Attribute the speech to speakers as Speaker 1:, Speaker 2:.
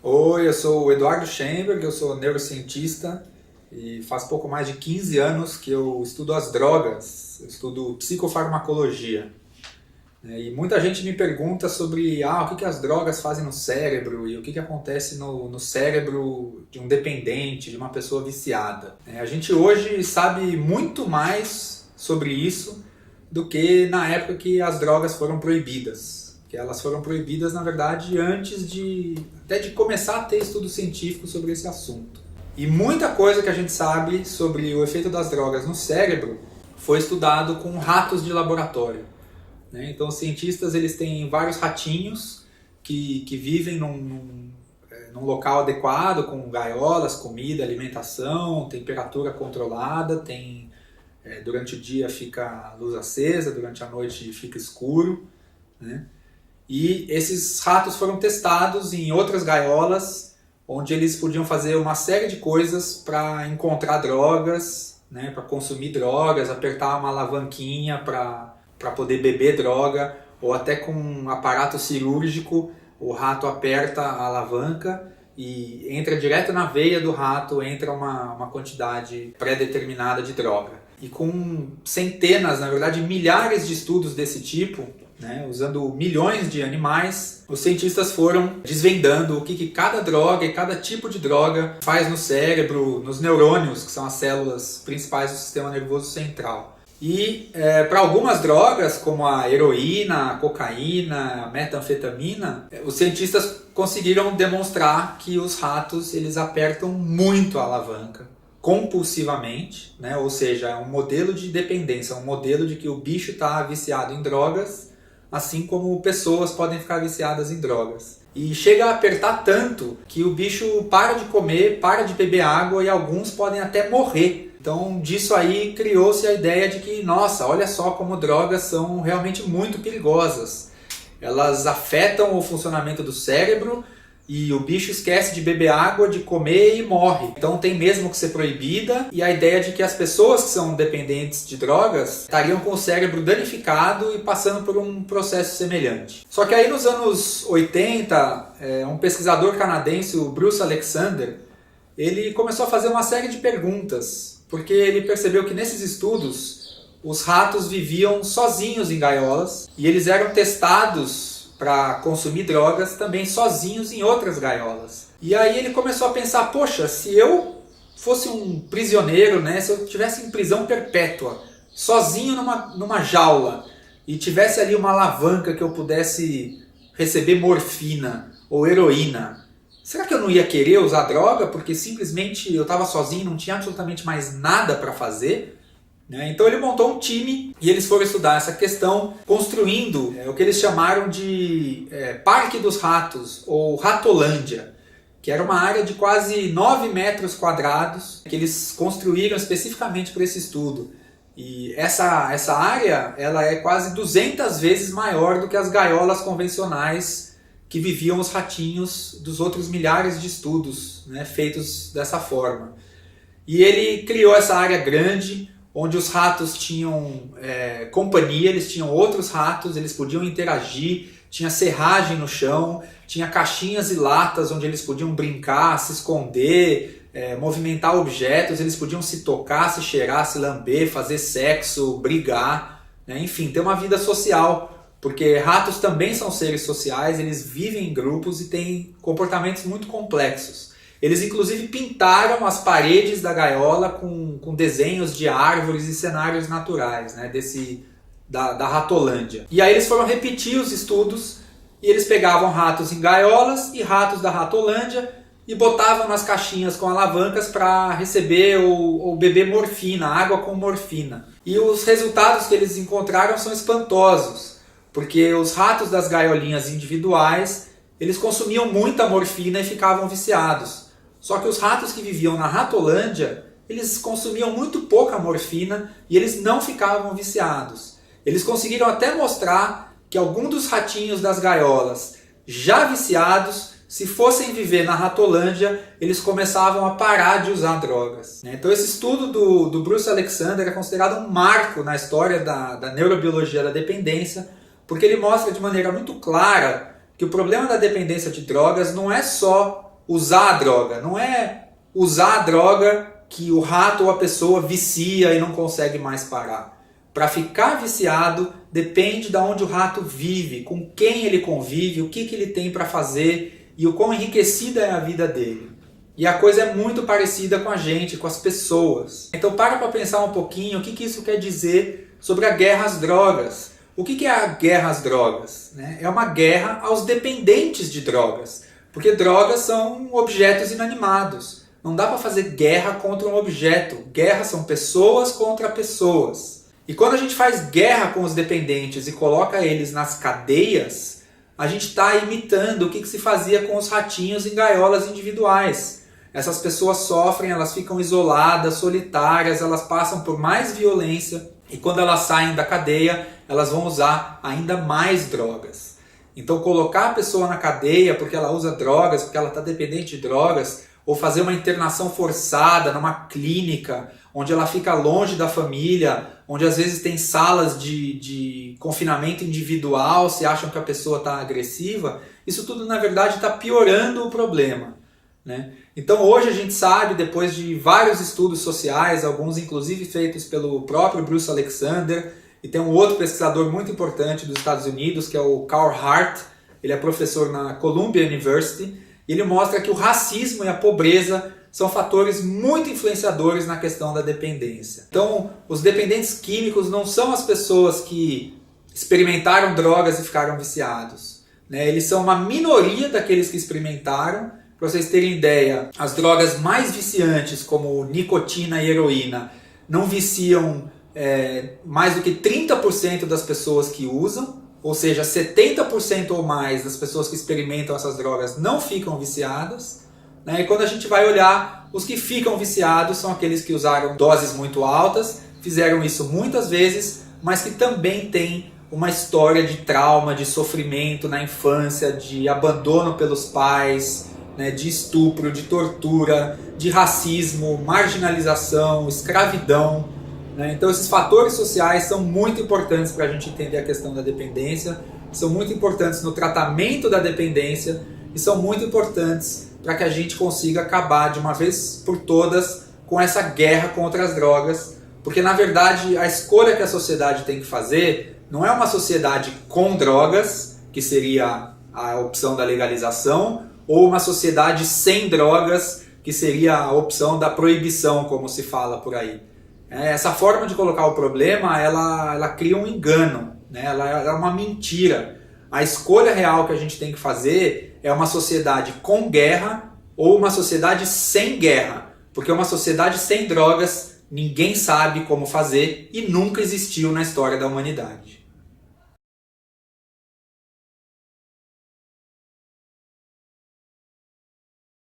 Speaker 1: Oi, eu sou o Eduardo Schemberg, eu sou neurocientista e faz pouco mais de 15 anos que eu estudo as drogas, eu estudo psicofarmacologia. E muita gente me pergunta sobre o que as drogas fazem no cérebro e o que acontece no cérebro de um dependente, de uma pessoa viciada. A gente hoje sabe muito mais sobre isso do que na época que as drogas foram proibidas. Que elas foram proibidas, na verdade, antes até de começar a ter estudo científico sobre esse assunto. E muita coisa que a gente sabe sobre o efeito das drogas no cérebro foi estudado com ratos de laboratório. Então os cientistas eles têm vários ratinhos que vivem num local adequado, com gaiolas, comida, alimentação, temperatura controlada, durante o dia fica a luz acesa, durante a noite fica escuro. E esses ratos foram testados em outras gaiolas, onde eles podiam fazer uma série de coisas para encontrar drogas, para consumir drogas, apertar uma alavanquinha para poder beber droga, ou até com um aparato cirúrgico, o rato aperta a alavanca e entra direto na veia do rato, entra uma quantidade pré-determinada de droga. E com centenas, na verdade milhares de estudos desse tipo, usando milhões de animais, os cientistas foram desvendando o que cada droga e cada tipo de droga faz no cérebro, nos neurônios, que são as células principais do sistema nervoso central. E para algumas drogas, como a heroína, a cocaína, a metanfetamina, os cientistas conseguiram demonstrar que os ratos eles apertam muito a alavanca, compulsivamente, ou seja, é um modelo de dependência, um modelo de que o bicho está viciado em drogas, assim como pessoas podem ficar viciadas em drogas. E chega a apertar tanto que o bicho para de comer, para de beber água e alguns podem até morrer. Então disso aí criou-se a ideia de que, nossa, olha só como drogas são realmente muito perigosas. Elas afetam o funcionamento do cérebro e o bicho esquece de beber água, de comer e morre. Então tem mesmo que ser proibida, e a ideia de que as pessoas que são dependentes de drogas estariam com o cérebro danificado e passando por um processo semelhante. Só que aí nos anos 80, um pesquisador canadense, o Bruce Alexander, ele começou a fazer uma série de perguntas, porque ele percebeu que nesses estudos os ratos viviam sozinhos em gaiolas e eles eram testados para consumir drogas também sozinhos em outras gaiolas. E aí ele começou a pensar, poxa, se eu fosse um prisioneiro, se eu estivesse em prisão perpétua, sozinho numa jaula, e tivesse ali uma alavanca que eu pudesse receber morfina ou heroína, será que eu não ia querer usar droga porque simplesmente eu estava sozinho, não tinha absolutamente mais nada para fazer? Então ele montou um time e eles foram estudar essa questão, construindo o que eles chamaram de Parque dos Ratos, ou Ratolândia, que era uma área de quase 9 metros quadrados que eles construíram especificamente para esse estudo. E essa área ela é quase 200 vezes maior do que as gaiolas convencionais que viviam os ratinhos dos outros milhares de estudos feitos dessa forma. E ele criou essa área grande, onde os ratos tinham companhia, eles tinham outros ratos, eles podiam interagir, tinha serragem no chão, tinha caixinhas e latas onde eles podiam brincar, se esconder, movimentar objetos, eles podiam se tocar, se cheirar, se lamber, fazer sexo, brigar, enfim, ter uma vida social, porque ratos também são seres sociais, eles vivem em grupos e têm comportamentos muito complexos. Eles inclusive pintaram as paredes da gaiola com desenhos de árvores e cenários naturais, da Ratolândia. E aí eles foram repetir os estudos e eles pegavam ratos em gaiolas e ratos da Ratolândia e botavam nas caixinhas com alavancas para receber ou beber morfina, água com morfina. E os resultados que eles encontraram são espantosos, porque os ratos das gaiolinhas individuais eles consumiam muita morfina e ficavam viciados. Só que os ratos que viviam na Ratolândia, eles consumiam muito pouca morfina e eles não ficavam viciados. Eles conseguiram até mostrar que alguns dos ratinhos das gaiolas, já viciados, se fossem viver na Ratolândia, eles começavam a parar de usar drogas. Então esse estudo do Bruce Alexander é considerado um marco na história da neurobiologia da dependência, porque ele mostra de maneira muito clara que o problema da dependência de drogas não é só usar a droga, não é usar a droga que o rato ou a pessoa vicia e não consegue mais parar. Para ficar viciado, depende de onde o rato vive, com quem ele convive, o que ele tem para fazer e o quão enriquecida é a vida dele. E a coisa é muito parecida com a gente, com as pessoas. Então para pensar um pouquinho o que isso quer dizer sobre a guerra às drogas. O que é a guerra às drogas? É uma guerra aos dependentes de drogas, porque drogas são objetos inanimados. Não dá para fazer guerra contra um objeto. Guerra são pessoas contra pessoas. E quando a gente faz guerra com os dependentes e coloca eles nas cadeias, a gente está imitando o que se fazia com os ratinhos em gaiolas individuais. Essas pessoas sofrem, elas ficam isoladas, solitárias, elas passam por mais violência e quando elas saem da cadeia, elas vão usar ainda mais drogas. Então colocar a pessoa na cadeia porque ela usa drogas, porque ela está dependente de drogas, ou fazer uma internação forçada numa clínica, onde ela fica longe da família, onde às vezes tem salas de confinamento individual, se acham que a pessoa está agressiva, isso tudo na verdade está piorando o problema. Então hoje a gente sabe, depois de vários estudos sociais, alguns inclusive feitos pelo próprio Bruce Alexander, e tem um outro pesquisador muito importante dos Estados Unidos, que é o Carl Hart, ele é professor na Columbia University, e ele mostra que o racismo e a pobreza são fatores muito influenciadores na questão da dependência. Então, os dependentes químicos não são as pessoas que experimentaram drogas e ficaram viciados. Eles são uma minoria daqueles que experimentaram. Para vocês terem ideia, as drogas mais viciantes, como nicotina e heroína, não viciam mais do que 30% das pessoas que usam. Ou seja, 70% ou mais das pessoas que experimentam essas drogas não ficam viciadas. E quando a gente vai olhar, os que ficam viciados são aqueles que usaram doses muito altas, fizeram isso muitas vezes, mas que também têm uma história de trauma, de sofrimento na infância, de abandono pelos pais, de estupro, de tortura, de racismo, marginalização, escravidão. Então esses fatores sociais são muito importantes para a gente entender a questão da dependência, são muito importantes no tratamento da dependência e são muito importantes para que a gente consiga acabar de uma vez por todas com essa guerra contra as drogas, porque na verdade a escolha que a sociedade tem que fazer não é uma sociedade com drogas, que seria a opção da legalização, ou uma sociedade sem drogas, que seria a opção da proibição, como se fala por aí. Essa forma de colocar o problema, ela cria um engano, ela é uma mentira. A escolha real que a gente tem que fazer é uma sociedade com guerra ou uma sociedade sem guerra. Porque uma sociedade sem drogas, ninguém sabe como fazer e nunca existiu na história da humanidade.